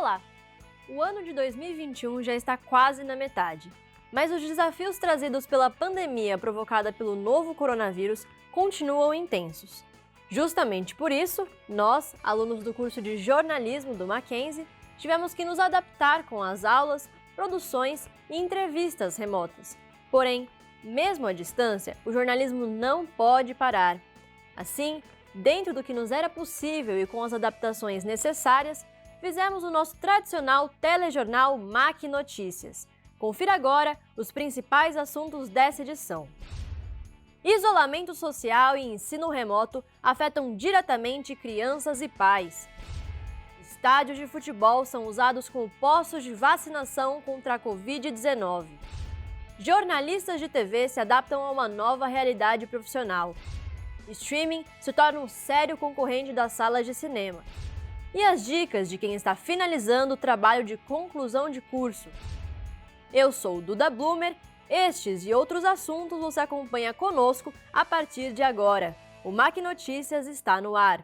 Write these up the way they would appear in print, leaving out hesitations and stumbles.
Olá! O ano de 2021 já está quase na metade, mas os desafios trazidos pela pandemia provocada pelo novo coronavírus continuam intensos. Justamente por isso, nós, alunos do curso de jornalismo do Mackenzie, tivemos que nos adaptar com as aulas, produções e entrevistas remotas. Porém, mesmo à distância, o jornalismo não pode parar. Assim, dentro do que nos era possível e com as adaptações necessárias, fizemos o nosso tradicional telejornal Mac Notícias. Confira agora os principais assuntos dessa edição. Isolamento social e ensino remoto afetam diretamente crianças e pais. Estádios de futebol são usados como postos de vacinação contra a Covid-19. Jornalistas de TV se adaptam a uma nova realidade profissional. Streaming se torna um sério concorrente das salas de cinema. E as dicas de quem está finalizando o trabalho de conclusão de curso. Eu sou Duda Blumer, estes e outros assuntos você acompanha conosco a partir de agora. O Mac Notícias está no ar.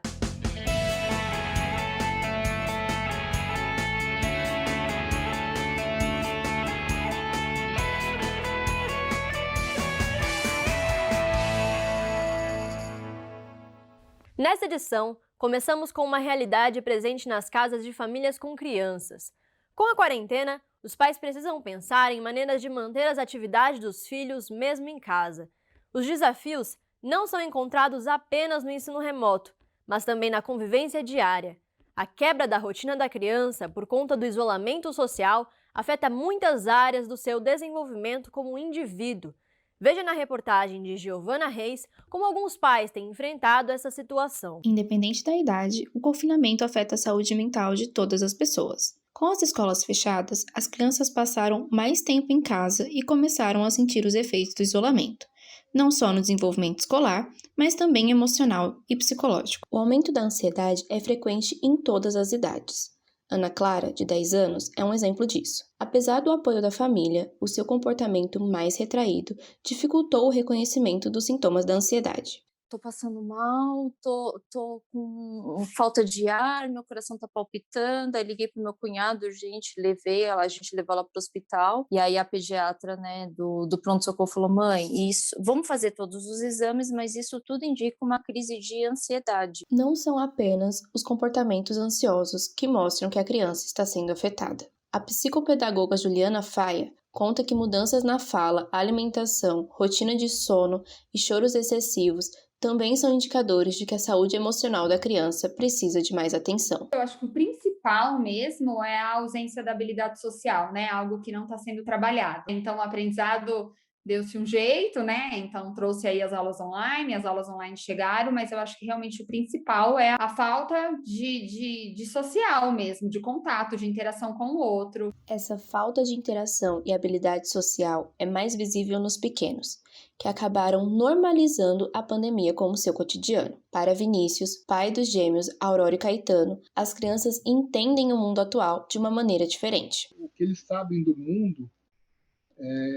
Nesta edição, começamos com uma realidade presente nas casas de famílias com crianças. Com a quarentena, os pais precisam pensar em maneiras de manter as atividades dos filhos mesmo em casa. Os desafios não são encontrados apenas no ensino remoto, mas também na convivência diária. A quebra da rotina da criança por conta do isolamento social afeta muitas áreas do seu desenvolvimento como indivíduo. Veja na reportagem de Giovana Reis como alguns pais têm enfrentado essa situação. Independente da idade, o confinamento afeta a saúde mental de todas as pessoas. Com as escolas fechadas, as crianças passaram mais tempo em casa e começaram a sentir os efeitos do isolamento, não só no desenvolvimento escolar, mas também emocional e psicológico. O aumento da ansiedade é frequente em todas as idades. Ana Clara, de 10 anos, é um exemplo disso. Apesar do apoio da família, o seu comportamento mais retraído dificultou o reconhecimento dos sintomas da ansiedade. Tô passando mal, tô com falta de ar, meu coração tá palpitando. Aí liguei pro meu cunhado, urgente, a gente levou ela pro hospital. E aí a pediatra, né, do pronto-socorro falou: mãe, isso, vamos fazer todos os exames, mas isso tudo indica uma crise de ansiedade. Não são apenas os comportamentos ansiosos que mostram que a criança está sendo afetada. A psicopedagoga Juliana Faia conta que mudanças na fala, alimentação, rotina de sono e choros excessivos também são indicadores de que a saúde emocional da criança precisa de mais atenção. Eu acho que o principal mesmo é a ausência da habilidade social, né? Algo que não está sendo trabalhado. Então, o aprendizado deu-se um jeito, né? Então, trouxe aí as aulas online chegaram, mas eu acho que realmente o principal é a falta de social mesmo, de contato, de interação com o outro. Essa falta de interação e habilidade social é mais visível nos pequenos, que acabaram normalizando a pandemia como seu cotidiano. Para Vinícius, pai dos gêmeos Aurora e Caetano, as crianças entendem o mundo atual de uma maneira diferente. O que eles sabem do mundo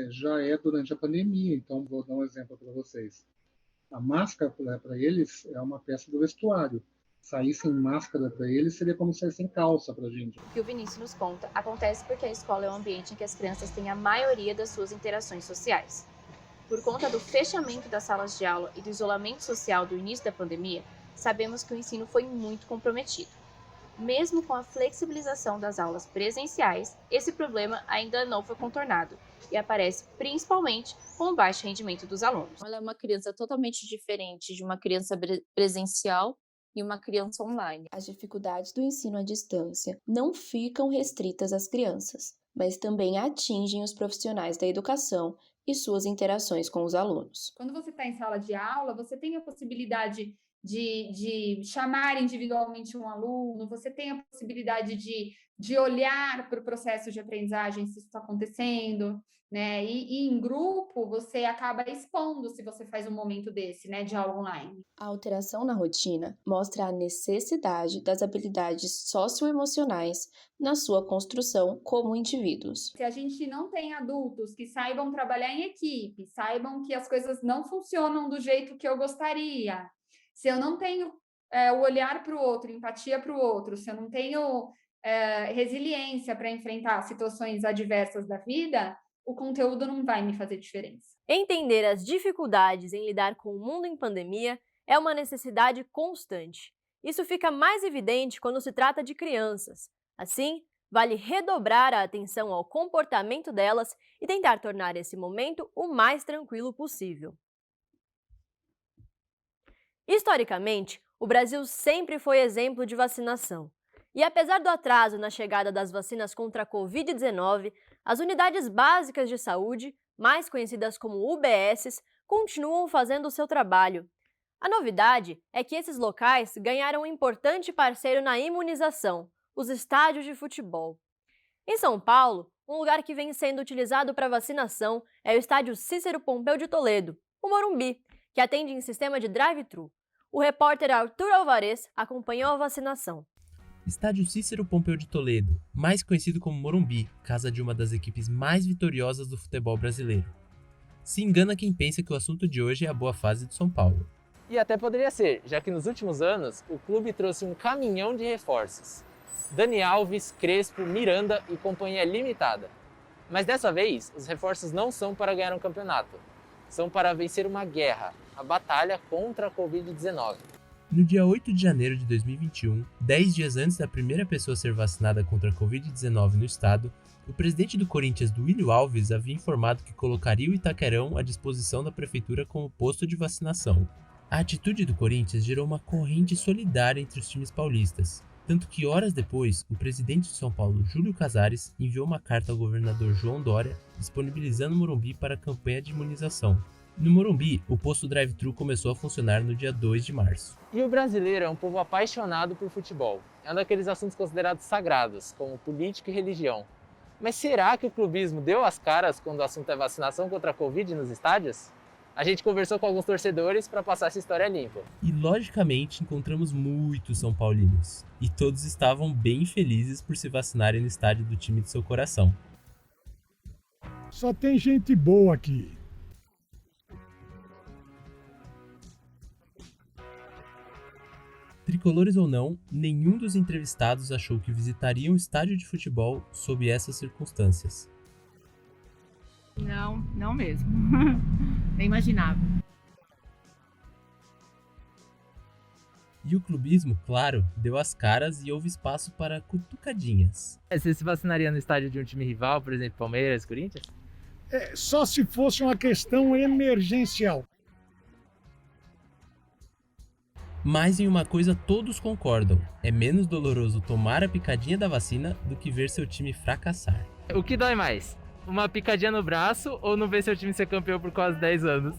já é durante a pandemia, então vou dar um exemplo para vocês. A máscara para eles é uma peça do vestuário. Sair sem máscara para eles seria como sair sem calça para a gente. O que o Vinícius nos conta acontece porque a escola é um ambiente em que as crianças têm a maioria das suas interações sociais. Por conta do fechamento das salas de aula e do isolamento social do início da pandemia, sabemos que o ensino foi muito comprometido. Mesmo com a flexibilização das aulas presenciais, esse problema ainda não foi contornado e aparece principalmente com o baixo rendimento dos alunos. Ela é uma criança totalmente diferente de uma criança presencial e uma criança online. As dificuldades do ensino à distância não ficam restritas às crianças, mas também atingem os profissionais da educação e suas interações com os alunos. Quando você está em sala de aula, você tem a possibilidade de chamar individualmente um aluno, você tem a possibilidade de olhar para o processo de aprendizagem, se isso está acontecendo, né? E em grupo, você acaba expondo se você faz um momento desse, né, de aula online. A alteração na rotina mostra a necessidade das habilidades socioemocionais na sua construção como indivíduos. Se a gente não tem adultos que saibam trabalhar em equipe, saibam que as coisas não funcionam do jeito que eu gostaria, se eu não tenho o olhar para o outro, empatia para o outro, se eu não tenho resiliência para enfrentar situações adversas da vida, o conteúdo não vai me fazer diferença. Entender as dificuldades em lidar com o mundo em pandemia é uma necessidade constante. Isso fica mais evidente quando se trata de crianças. Assim, vale redobrar a atenção ao comportamento delas e tentar tornar esse momento o mais tranquilo possível. Historicamente, o Brasil sempre foi exemplo de vacinação. E apesar do atraso na chegada das vacinas contra a Covid-19, as unidades básicas de saúde, mais conhecidas como UBSs, continuam fazendo o seu trabalho. A novidade é que esses locais ganharam um importante parceiro na imunização, os estádios de futebol. Em São Paulo, um lugar que vem sendo utilizado para vacinação é o estádio Cícero Pompeu de Toledo, o Morumbi, que atende em sistema de drive-thru. O repórter Arthur Alvarez acompanhou a vacinação. Estádio Cícero Pompeu de Toledo, mais conhecido como Morumbi, casa de uma das equipes mais vitoriosas do futebol brasileiro. Se engana quem pensa que o assunto de hoje é a boa fase de São Paulo. E até poderia ser, já que nos últimos anos o clube trouxe um caminhão de reforços. Dani Alves, Crespo, Miranda e companhia limitada. Mas dessa vez, os reforços não são para ganhar um campeonato. São para vencer uma guerra, a batalha contra a Covid-19. No dia 8 de janeiro de 2021, 10 dias antes da primeira pessoa ser vacinada contra a Covid-19 no estado, o presidente do Corinthians, Duílio Alves, havia informado que colocaria o Itaquerão à disposição da prefeitura como posto de vacinação. A atitude do Corinthians gerou uma corrente solidária entre os times paulistas, tanto que horas depois, o presidente de São Paulo, Júlio Casares, enviou uma carta ao governador João Dória, disponibilizando o Morumbi para a campanha de imunização. No Morumbi, o posto drive-thru começou a funcionar no dia 2 de março. E o brasileiro é um povo apaixonado por futebol. É um daqueles assuntos considerados sagrados, como política e religião. Mas será que o clubismo deu as caras quando o assunto é vacinação contra a Covid nos estádios? A gente conversou com alguns torcedores para passar essa história limpa. E logicamente encontramos muitos são paulinos. E todos estavam bem felizes por se vacinarem no estádio do time de seu coração. Só tem gente boa aqui. Tricolores ou não, nenhum dos entrevistados achou que visitariam o estádio de futebol sob essas circunstâncias. Não mesmo. Nem imaginava. E o clubismo, claro, deu as caras e houve espaço para cutucadinhas. Você se vacinaria no estádio de um time rival, por exemplo, Palmeiras, Corinthians? Só se fosse uma questão emergencial. Mas em uma coisa todos concordam, é menos doloroso tomar a picadinha da vacina do que ver seu time fracassar. O que dói mais? Uma picadinha no braço ou não ver seu time ser campeão por quase 10 anos?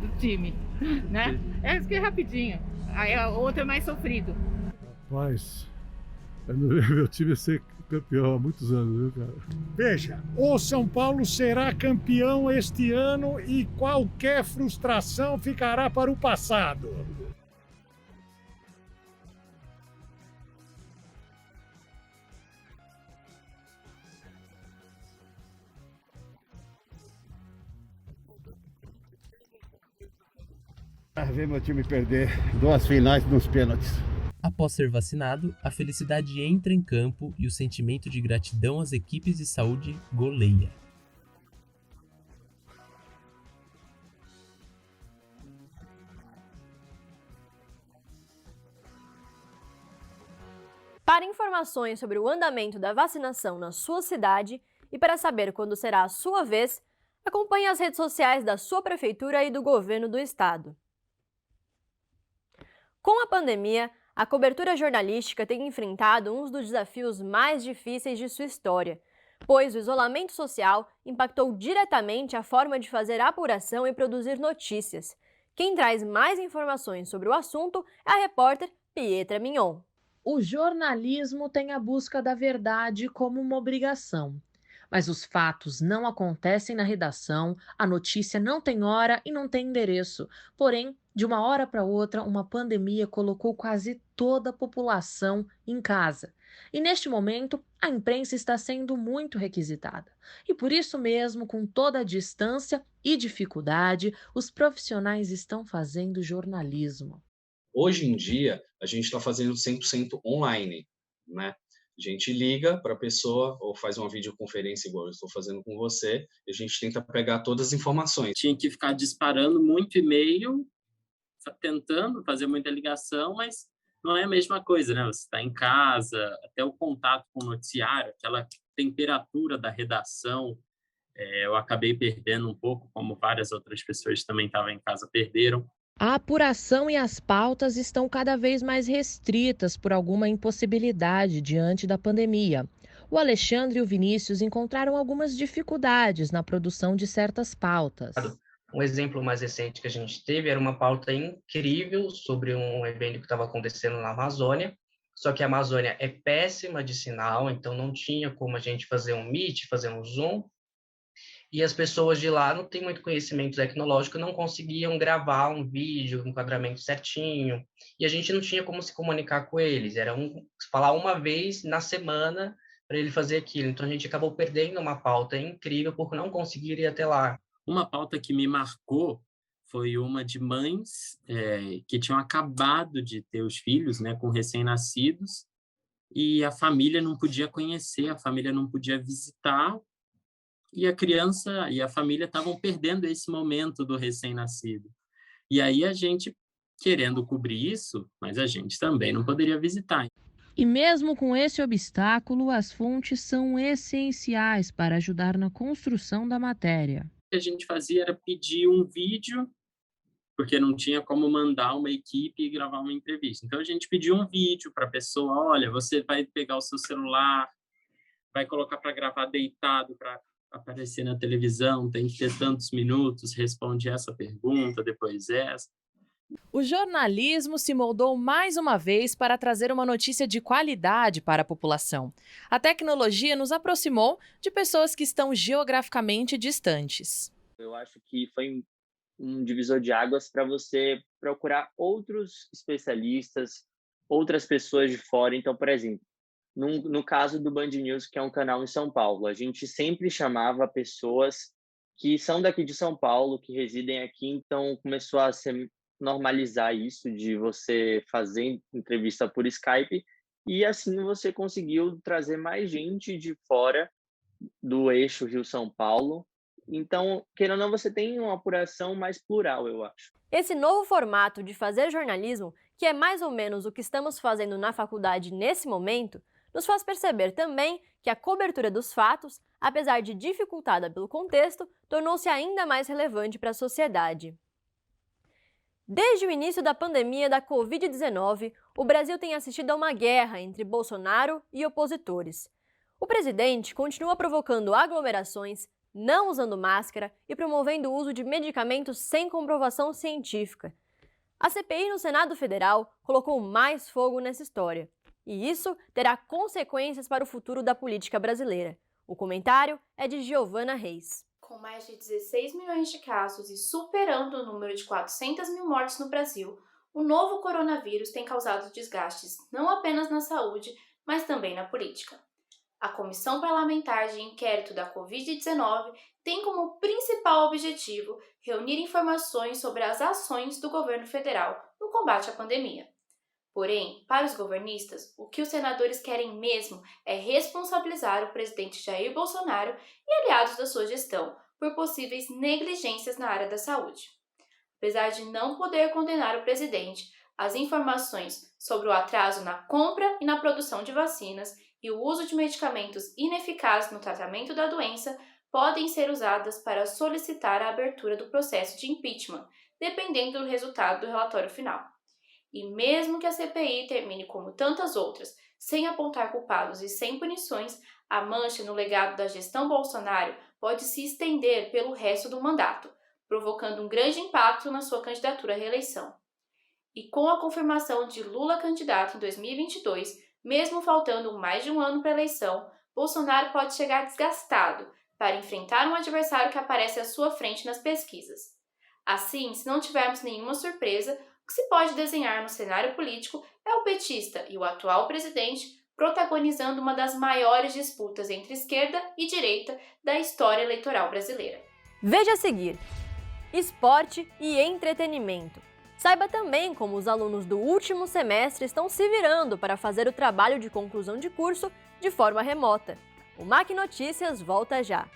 Do time, né? Isso que é rapidinho. Aí a outra é mais sofrido. Rapaz, eu não vejo meu time ser campeão há muitos anos, viu, cara? Veja, o São Paulo será campeão este ano e qualquer frustração ficará para o passado. Ver meu time perder 2 finais nos pênaltis. Após ser vacinado, a felicidade entra em campo e o sentimento de gratidão às equipes de saúde goleia. Para informações sobre o andamento da vacinação na sua cidade e para saber quando será a sua vez, acompanhe as redes sociais da sua prefeitura e do governo do estado. Com a pandemia, a cobertura jornalística tem enfrentado um dos desafios mais difíceis de sua história, pois o isolamento social impactou diretamente a forma de fazer apuração e produzir notícias. Quem traz mais informações sobre o assunto é a repórter Pietra Mignon. O jornalismo tem a busca da verdade como uma obrigação. Mas os fatos não acontecem na redação, a notícia não tem hora e não tem endereço. Porém, de uma hora para outra, uma pandemia colocou quase toda a população em casa. E neste momento, a imprensa está sendo muito requisitada. E por isso mesmo, com toda a distância e dificuldade, os profissionais estão fazendo jornalismo. Hoje em dia, a gente está fazendo 100% online. né? A gente liga para a pessoa ou faz uma videoconferência igual eu estou fazendo com você, e a gente tenta pegar todas as informações. Tinha que ficar disparando muito e-mail, tentando fazer muita ligação, mas não é a mesma coisa, né? Você está em casa, até o contato com o noticiário, aquela temperatura da redação, eu acabei perdendo um pouco, como várias outras pessoas também estavam em casa, perderam. A apuração e as pautas estão cada vez mais restritas por alguma impossibilidade diante da pandemia. O Alexandre e o Vinícius encontraram algumas dificuldades na produção de certas pautas. Um exemplo mais recente que a gente teve era uma pauta incrível sobre um evento que estava acontecendo na Amazônia, só que a Amazônia é péssima de sinal, então não tinha como a gente fazer um Meet, fazer um Zoom, e as pessoas de lá não têm muito conhecimento tecnológico, não conseguiam gravar um vídeo, um enquadramento certinho, e a gente não tinha como se comunicar com eles, era falar uma vez na semana para ele fazer aquilo, então a gente acabou perdendo uma pauta incrível por não conseguir ir até lá. Uma pauta que me marcou foi uma de mães que tinham acabado de ter os filhos, né, com recém-nascidos, e a família não podia conhecer, a família não podia visitar, e a criança e a família estavam perdendo esse momento do recém-nascido. E aí a gente, querendo cobrir isso, mas a gente também não poderia visitar. E mesmo com esse obstáculo, as fontes são essenciais para ajudar na construção da matéria. O que a gente fazia era pedir um vídeo, porque não tinha como mandar uma equipe e gravar uma entrevista. Então, a gente pediu um vídeo para a pessoa, olha, você vai pegar o seu celular, vai colocar para gravar deitado, para aparecer na televisão, tem que ter tantos minutos, responde essa pergunta, depois essa. O jornalismo se moldou mais uma vez para trazer uma notícia de qualidade para a população. A tecnologia nos aproximou de pessoas que estão geograficamente distantes. Eu acho que foi um divisor de águas para você procurar outros especialistas, outras pessoas de fora. Então, por exemplo, no caso do Band News, que é um canal em São Paulo, a gente sempre chamava pessoas que são daqui de São Paulo, que residem aqui, então começou a se normalizar isso de você fazer entrevista por Skype, e assim você conseguiu trazer mais gente de fora do eixo Rio-São Paulo. Então, querendo ou não, você tem uma apuração mais plural, eu acho. Esse novo formato de fazer jornalismo, que é mais ou menos o que estamos fazendo na faculdade nesse momento, nos faz perceber também que a cobertura dos fatos, apesar de dificultada pelo contexto, tornou-se ainda mais relevante para a sociedade. Desde o início da pandemia da Covid-19, o Brasil tem assistido a uma guerra entre Bolsonaro e opositores. O presidente continua provocando aglomerações, não usando máscara e promovendo o uso de medicamentos sem comprovação científica. A CPI no Senado Federal colocou mais fogo nessa história. E isso terá consequências para o futuro da política brasileira. O comentário é de Giovana Reis. Com mais de 16 milhões de casos e superando o número de 400 mil mortes no Brasil, o novo coronavírus tem causado desgastes não apenas na saúde, mas também na política. A Comissão Parlamentar de Inquérito da Covid-19 tem como principal objetivo reunir informações sobre as ações do governo federal no combate à pandemia. Porém, para os governistas, o que os senadores querem mesmo é responsabilizar o presidente Jair Bolsonaro e aliados da sua gestão por possíveis negligências na área da saúde. Apesar de não poder condenar o presidente, as informações sobre o atraso na compra e na produção de vacinas e o uso de medicamentos ineficazes no tratamento da doença podem ser usadas para solicitar a abertura do processo de impeachment, dependendo do resultado do relatório final. E mesmo que a CPI termine como tantas outras, sem apontar culpados e sem punições, a mancha no legado da gestão Bolsonaro pode se estender pelo resto do mandato, provocando um grande impacto na sua candidatura à reeleição. E com a confirmação de Lula candidato em 2022, mesmo faltando mais de um ano para a eleição, Bolsonaro pode chegar desgastado para enfrentar um adversário que aparece à sua frente nas pesquisas. Assim, se não tivermos nenhuma surpresa, o que se pode desenhar no cenário político é o petista e o atual presidente protagonizando uma das maiores disputas entre esquerda e direita da história eleitoral brasileira. Veja a seguir: esporte e entretenimento. Saiba também como os alunos do último semestre estão se virando para fazer o trabalho de conclusão de curso de forma remota. O MAC Notícias volta já!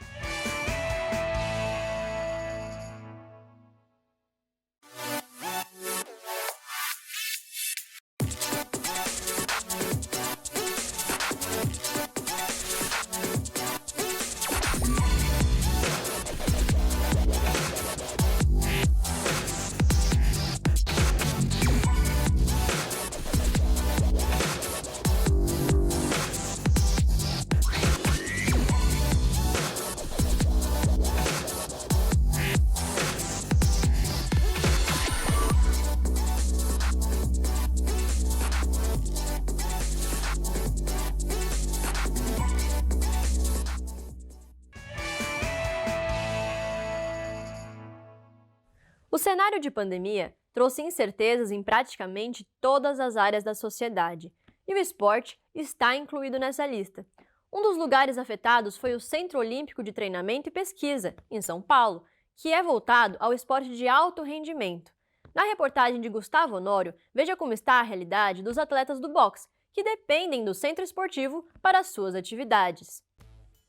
O cenário de pandemia trouxe incertezas em praticamente todas as áreas da sociedade, e o esporte está incluído nessa lista. Um dos lugares afetados foi o Centro Olímpico de Treinamento e Pesquisa, em São Paulo, que é voltado ao esporte de alto rendimento. Na reportagem de Gustavo Honório, veja como está a realidade dos atletas do boxe, que dependem do centro esportivo para suas atividades.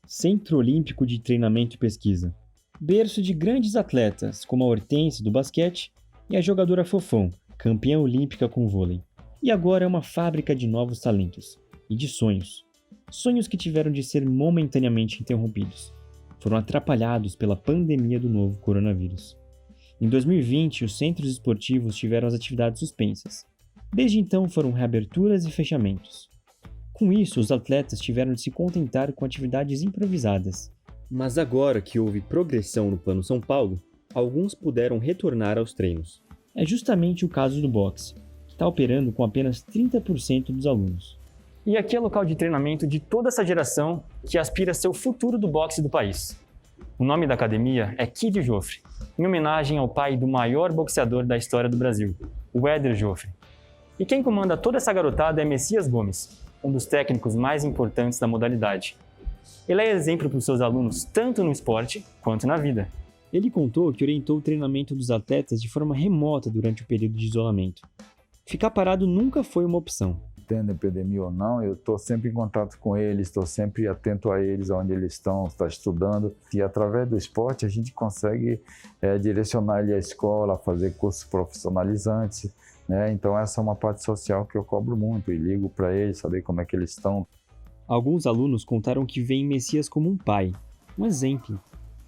Centro Olímpico de Treinamento e Pesquisa. Berço de grandes atletas, como a Hortência do basquete e a jogadora Fofão, campeã olímpica com vôlei. E agora é uma fábrica de novos talentos e de sonhos. Sonhos que tiveram de ser momentaneamente interrompidos. Foram atrapalhados pela pandemia do novo coronavírus. Em 2020, os centros esportivos tiveram as atividades suspensas. Desde então foram reaberturas e fechamentos. Com isso, os atletas tiveram de se contentar com atividades improvisadas. Mas agora que houve progressão no Plano São Paulo, alguns puderam retornar aos treinos. É justamente o caso do boxe, que está operando com apenas 30% dos alunos. E aqui é local de treinamento de toda essa geração que aspira a ser o futuro do boxe do país. O nome da academia é Kid Joffre, em homenagem ao pai do maior boxeador da história do Brasil, o Éder Joffre. E quem comanda toda essa garotada é Messias Gomes, um dos técnicos mais importantes da modalidade. Ele é exemplo para os seus alunos tanto no esporte quanto na vida. Ele contou que orientou o treinamento dos atletas de forma remota durante o período de isolamento. Ficar parado nunca foi uma opção. Tendo epidemia ou não, eu estou sempre em contato com eles, estou sempre atento a eles, onde eles estão, está estudando. E através do esporte a gente consegue direcionar ele à escola, fazer cursos profissionalizantes, né? Então essa é uma parte social que eu cobro muito e ligo para eles, saber como é que eles estão. Alguns alunos contaram que veem Messias como um pai, um exemplo.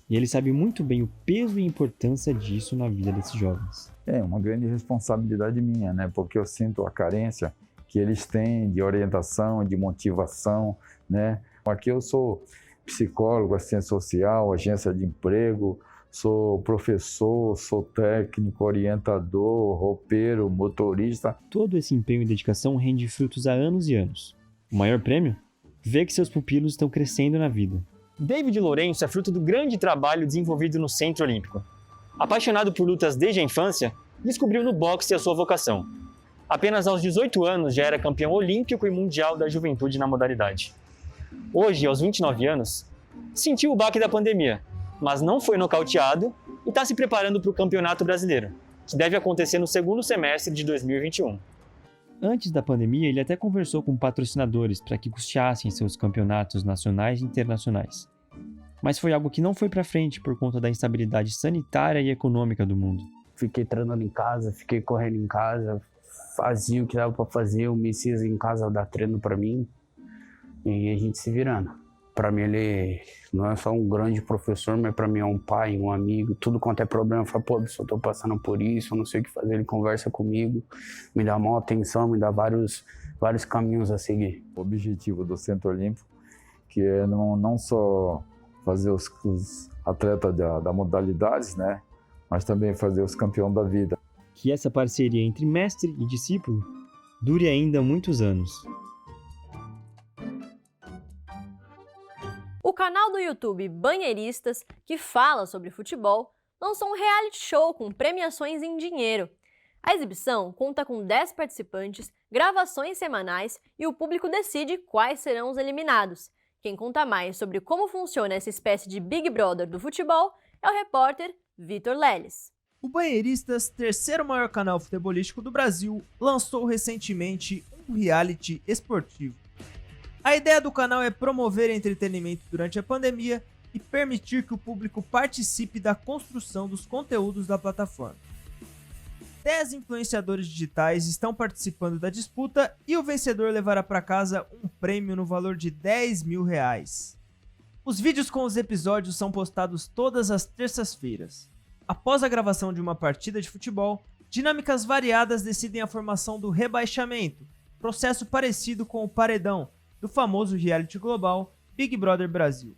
E ele sabe muito bem o peso e a importância disso na vida desses jovens. É uma grande responsabilidade minha, né? Porque eu sinto a carência que eles têm de orientação, de motivação, né? Aqui eu sou psicólogo, assistente social, agência de emprego, sou professor, sou técnico, orientador, roupeiro, motorista. Todo esse empenho e dedicação rende frutos há anos e anos. O maior prêmio? Ver que seus pupilos estão crescendo na vida. David Lourenço é fruto do grande trabalho desenvolvido no Centro Olímpico. Apaixonado por lutas desde a infância, descobriu no boxe a sua vocação. Apenas aos 18 anos já era campeão olímpico e mundial da juventude na modalidade. Hoje, aos 29 anos, sentiu o baque da pandemia, mas não foi nocauteado e está se preparando para o Campeonato Brasileiro, que deve acontecer no segundo semestre de 2021. Antes da pandemia, ele até conversou com patrocinadores para que custeassem seus campeonatos nacionais e internacionais. Mas foi algo que não foi para frente por conta da instabilidade sanitária e econômica do mundo. Fiquei treinando em casa, fiquei correndo em casa, fazia o que dava para fazer, o Messias em casa dá treino para mim e a gente se virando. Para mim ele não é só um grande professor, mas para mim é um pai, um amigo, tudo quanto é problema, eu falo, pô, eu tô passando por isso, eu não sei o que fazer, ele conversa comigo, me dá maior atenção, me dá vários caminhos a seguir. O objetivo do Centro Olímpico, que é não só fazer os atletas da modalidades, né, mas também fazer os campeões da vida. Que essa parceria entre mestre e discípulo dure ainda muitos anos. O canal do YouTube Banheiristas, que fala sobre futebol, lançou um reality show com premiações em dinheiro. A exibição conta com 10 participantes, gravações semanais e o público decide quais serão os eliminados. Quem conta mais sobre como funciona essa espécie de Big Brother do futebol é o repórter Vitor Leles. O Banheiristas, terceiro maior canal futebolístico do Brasil, lançou recentemente um reality esportivo. A ideia do canal é promover entretenimento durante a pandemia e permitir que o público participe da construção dos conteúdos da plataforma. 10 influenciadores digitais estão participando da disputa e o vencedor levará para casa um prêmio no valor de R$10 mil. Os vídeos com os episódios são postados todas as terças-feiras. Após a gravação de uma partida de futebol, dinâmicas variadas decidem a formação do rebaixamento, processo parecido com o paredão do famoso reality global Big Brother Brasil.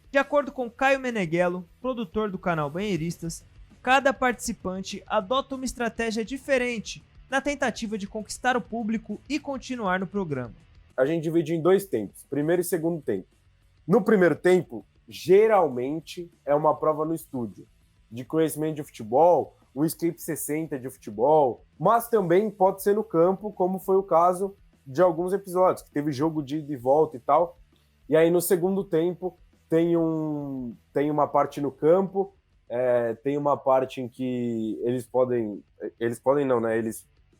De acordo com Caio Meneghello, produtor do canal Banheiristas, cada participante adota uma estratégia diferente na tentativa de conquistar o público e continuar no programa. A gente divide em 2 tempos, primeiro e segundo tempo. No primeiro tempo, geralmente é uma prova no estúdio, de conhecimento de futebol, o Escape 60 de futebol, mas também pode ser no campo, como foi o caso de alguns episódios, que teve jogo de ida e volta e tal. E aí no segundo tempo tem uma parte no campo, tem uma parte em que eles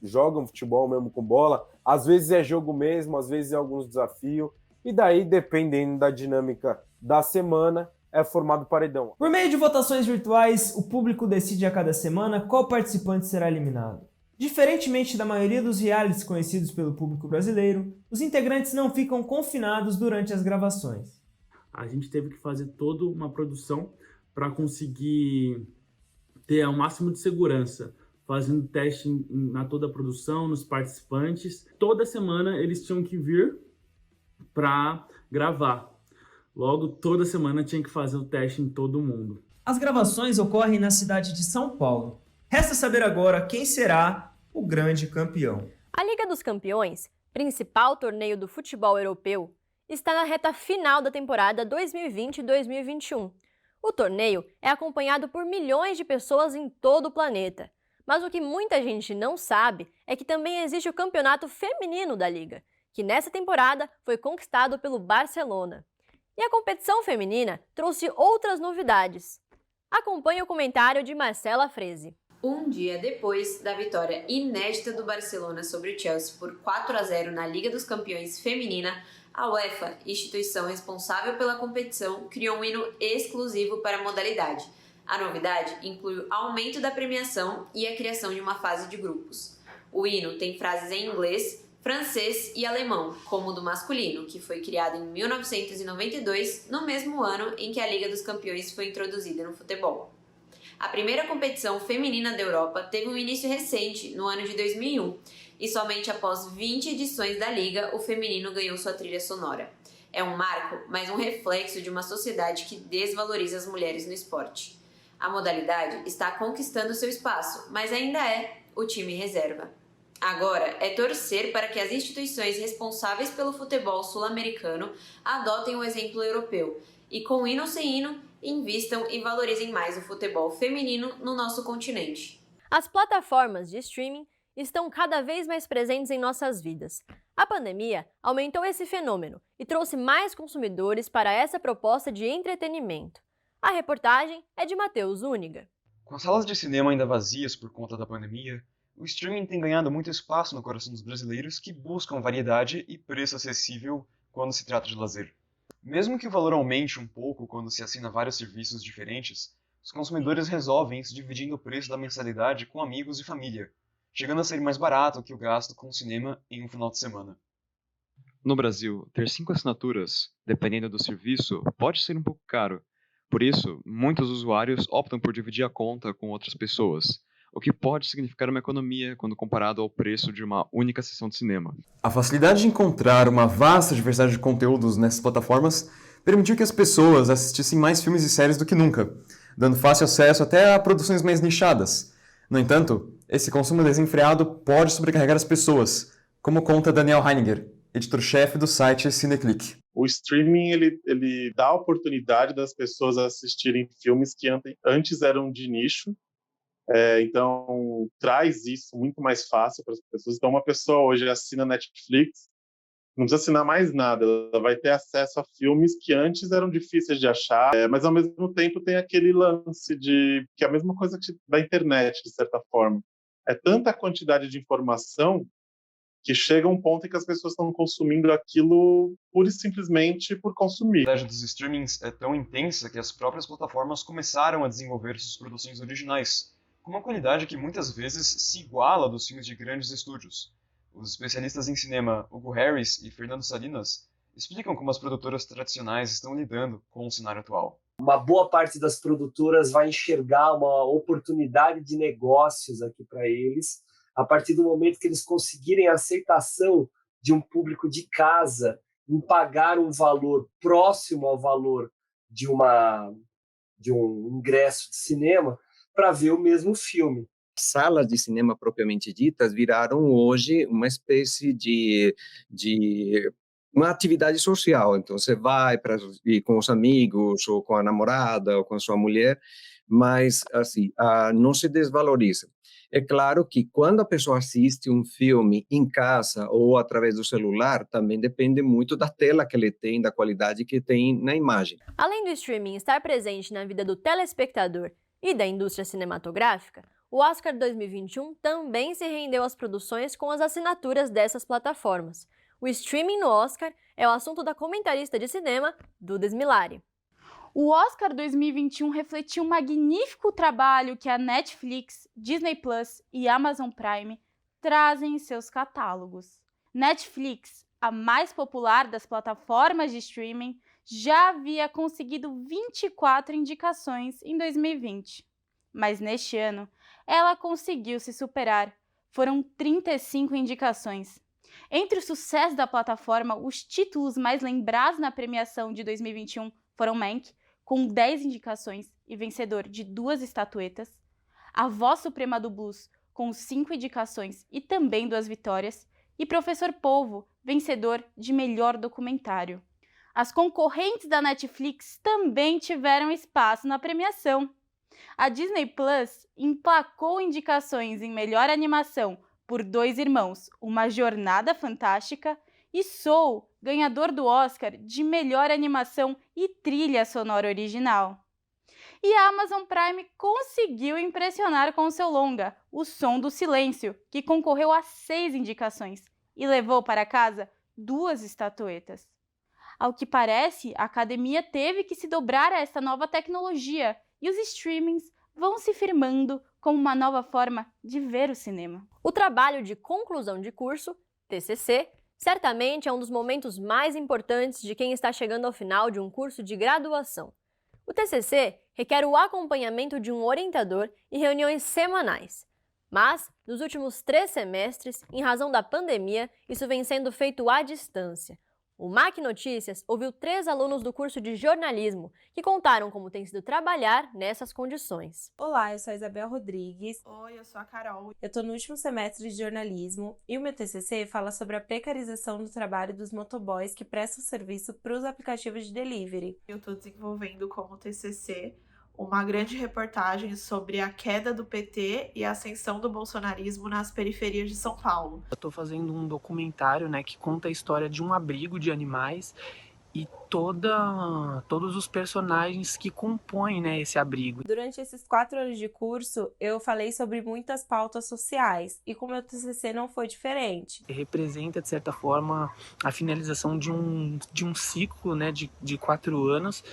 jogam futebol mesmo com bola, às vezes é jogo mesmo, às vezes é alguns desafios, e daí, dependendo da dinâmica da semana, é formado paredão. Por meio de votações virtuais, o público decide a cada semana qual participante será eliminado. Diferentemente da maioria dos realities conhecidos pelo público brasileiro, os integrantes não ficam confinados durante as gravações. A gente teve que fazer toda uma produção para conseguir ter o máximo de segurança, fazendo teste na toda a produção, nos participantes. Toda semana eles tinham que vir para gravar. Logo, toda semana tinha que fazer o teste em todo mundo. As gravações ocorrem na cidade de São Paulo. Resta saber agora quem será o grande campeão. A Liga dos Campeões, principal torneio do futebol europeu, está na reta final da temporada 2020-2021. O torneio é acompanhado por milhões de pessoas em todo o planeta. Mas o que muita gente não sabe é que também existe o campeonato feminino da Liga, que nessa temporada foi conquistado pelo Barcelona. E a competição feminina trouxe outras novidades. Acompanhe o comentário de Marcela Freze. Um dia depois da vitória inédita do Barcelona sobre o Chelsea por 4-0 na Liga dos Campeões Feminina, a UEFA, instituição responsável pela competição, criou um hino exclusivo para a modalidade. A novidade inclui o aumento da premiação e a criação de uma fase de grupos. O hino tem frases em inglês, francês e alemão, como o do masculino, que foi criado em 1992, no mesmo ano em que a Liga dos Campeões foi introduzida no futebol. A primeira competição feminina da Europa teve um início recente, no ano de 2001, e somente após 20 edições da Liga, o feminino ganhou sua trilha sonora. É um marco, mas um reflexo de uma sociedade que desvaloriza as mulheres no esporte. A modalidade está conquistando seu espaço, mas ainda é o time reserva. Agora é torcer para que as instituições responsáveis pelo futebol sul-americano adotem o exemplo europeu e, com hino ou sem hino, invistam e valorizem mais o futebol feminino no nosso continente. As plataformas de streaming estão cada vez mais presentes em nossas vidas. A pandemia aumentou esse fenômeno e trouxe mais consumidores para essa proposta de entretenimento. A reportagem é de Matheus Úniga. Com as salas de cinema ainda vazias por conta da pandemia, o streaming tem ganhado muito espaço no coração dos brasileiros que buscam variedade e preço acessível quando se trata de lazer. Mesmo que o valor aumente um pouco quando se assina vários serviços diferentes, os consumidores resolvem se dividindo o preço da mensalidade com amigos e família, chegando a ser mais barato que o gasto com o cinema em um final de semana. No Brasil, ter 5 assinaturas, dependendo do serviço, pode ser um pouco caro. Por isso, muitos usuários optam por dividir a conta com outras pessoas, o que pode significar uma economia quando comparado ao preço de uma única sessão de cinema. A facilidade de encontrar uma vasta diversidade de conteúdos nessas plataformas permitiu que as pessoas assistissem mais filmes e séries do que nunca, dando fácil acesso até a produções mais nichadas. No entanto, esse consumo desenfreado pode sobrecarregar as pessoas, como conta Daniel Heiniger, editor-chefe do site Cineclick. O streaming ele dá a oportunidade das pessoas assistirem filmes que antes eram de nicho, então traz isso muito mais fácil para as pessoas. Então uma pessoa hoje assina Netflix não precisa assinar mais nada, ela vai ter acesso a filmes que antes eram difíceis de achar, mas ao mesmo tempo tem aquele lance de que é a mesma coisa da internet, de certa forma. É tanta quantidade de informação que chega um ponto em que as pessoas estão consumindo aquilo pura e simplesmente por consumir. A estratégia dos streamings é tão intensa que as próprias plataformas começaram a desenvolver suas produções originais, com uma qualidade que muitas vezes se iguala dos filmes de grandes estúdios. Os especialistas em cinema Hugo Harris e Fernando Salinas explicam como as produtoras tradicionais estão lidando com o cenário atual. Uma boa parte das produtoras vai enxergar uma oportunidade de negócios aqui para eles, a partir do momento que eles conseguirem a aceitação de um público de casa em pagar um valor próximo ao valor de um ingresso de cinema para ver o mesmo filme. Salas de cinema propriamente ditas viraram hoje uma espécie de uma atividade social. Então, você vai para ir com os amigos, ou com a namorada, ou com a sua mulher, mas assim, não se desvaloriza. É claro que quando a pessoa assiste um filme em casa ou através do celular, também depende muito da tela que ele tem, da qualidade que tem na imagem. Além do streaming estar presente na vida do telespectador e da indústria cinematográfica, o Oscar 2021 também se rendeu às produções com as assinaturas dessas plataformas. O streaming no Oscar é o assunto da comentarista de cinema, Duda Smilari. O Oscar 2021 refletiu um magnífico trabalho que a Netflix, Disney Plus e Amazon Prime trazem em seus catálogos. Netflix, a mais popular das plataformas de streaming, já havia conseguido 24 indicações em 2020. Mas neste ano, ela conseguiu se superar. Foram 35 indicações. Entre o sucesso da plataforma, os títulos mais lembrados na premiação de 2021 foram Mank, com 10 indicações e vencedor de 2 estatuetas, A Voz Suprema do Blues, com 5 indicações e também 2 vitórias, e Professor Polvo, vencedor de melhor documentário. As concorrentes da Netflix também tiveram espaço na premiação. A Disney Plus emplacou indicações em melhor animação por Dois Irmãos, Uma Jornada Fantástica, e Soul, ganhador do Oscar de melhor animação e trilha sonora original. E a Amazon Prime conseguiu impressionar com seu longa, O Som do Silêncio, que concorreu a 6 indicações e levou para casa 2 estatuetas. Ao que parece, a academia teve que se dobrar a essa nova tecnologia e os streamings vão se firmando como uma nova forma de ver o cinema. O trabalho de conclusão de curso, TCC, certamente é um dos momentos mais importantes de quem está chegando ao final de um curso de graduação. O TCC requer o acompanhamento de um orientador e reuniões semanais. Mas, nos últimos 3 semestres, em razão da pandemia, isso vem sendo feito à distância. O MAC Notícias ouviu 3 alunos do curso de jornalismo que contaram como tem sido trabalhar nessas condições. Olá, eu sou a Isabel Rodrigues. Oi, eu sou a Carol. Eu estou no último semestre de jornalismo e o meu TCC fala sobre a precarização do trabalho dos motoboys que prestam serviço para os aplicativos de delivery. Eu estou desenvolvendo como TCC uma grande reportagem sobre a queda do PT e a ascensão do bolsonarismo nas periferias de São Paulo. Eu estou fazendo um documentário, que conta a história de um abrigo de animais e todos os personagens que compõem, esse abrigo. Durante esses 4 anos de curso, eu falei sobre muitas pautas sociais e com o meu TCC não foi diferente. Representa, de certa forma, a finalização de um ciclo, de 4 anos,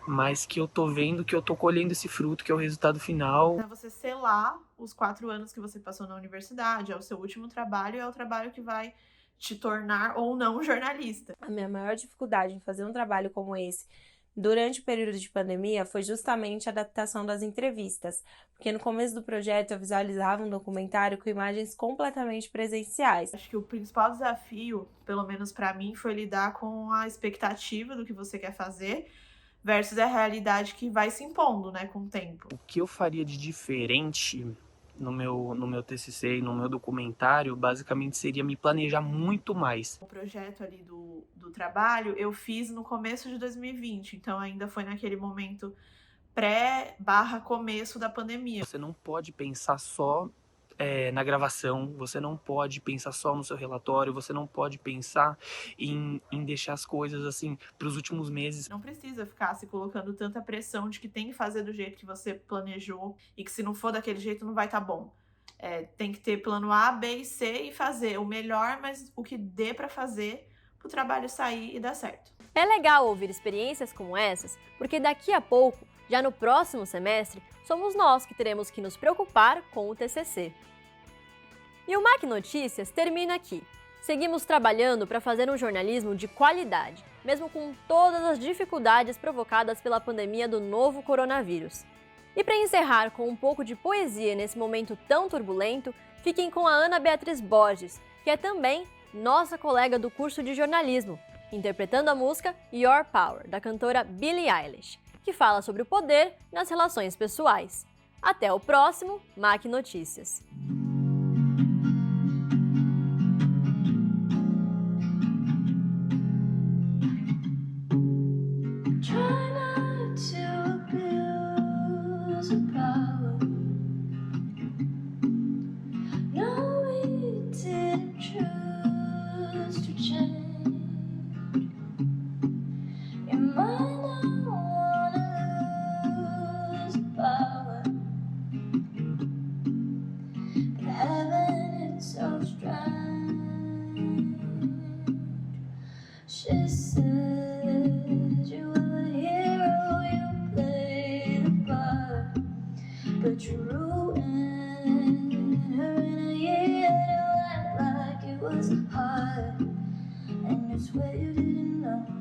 mas que eu tô vendo, que eu tô colhendo esse fruto, que é o resultado final. É você selar os 4 anos que você passou na universidade, é o seu último trabalho, é o trabalho que vai te tornar ou não jornalista. A minha maior dificuldade em fazer um trabalho como esse durante o período de pandemia foi justamente a adaptação das entrevistas, porque no começo do projeto eu visualizava um documentário com imagens completamente presenciais. Acho que o principal desafio, pelo menos para mim, foi lidar com a expectativa do que você quer fazer versus a realidade que vai se impondo, com o tempo. O que eu faria de diferente no meu TCC e no meu documentário, basicamente seria me planejar muito mais. O projeto ali do trabalho eu fiz no começo de 2020, então ainda foi naquele momento pré/começo da pandemia. Você não pode pensar só na gravação, você não pode pensar só no seu relatório, você não pode pensar em deixar as coisas assim para os últimos meses. Não precisa ficar se colocando tanta pressão de que tem que fazer do jeito que você planejou e que se não for daquele jeito não vai estar bom. Tem que ter plano A, B e C e fazer o melhor, mas o que dê para fazer para o trabalho sair e dar certo. É legal ouvir experiências como essas, porque daqui a pouco, já no próximo semestre, somos nós que teremos que nos preocupar com o TCC. E o MAC Notícias termina aqui. Seguimos trabalhando para fazer um jornalismo de qualidade, mesmo com todas as dificuldades provocadas pela pandemia do novo coronavírus. E para encerrar com um pouco de poesia nesse momento tão turbulento, fiquem com a Ana Beatriz Borges, que é também nossa colega do curso de jornalismo, interpretando a música Your Power, da cantora Billie Eilish, que fala sobre o poder nas relações pessoais. Até o próximo MAC Notícias. She said you were a hero, you played the part, but you ruined her in a year to act like it was hard, and you swear you didn't know.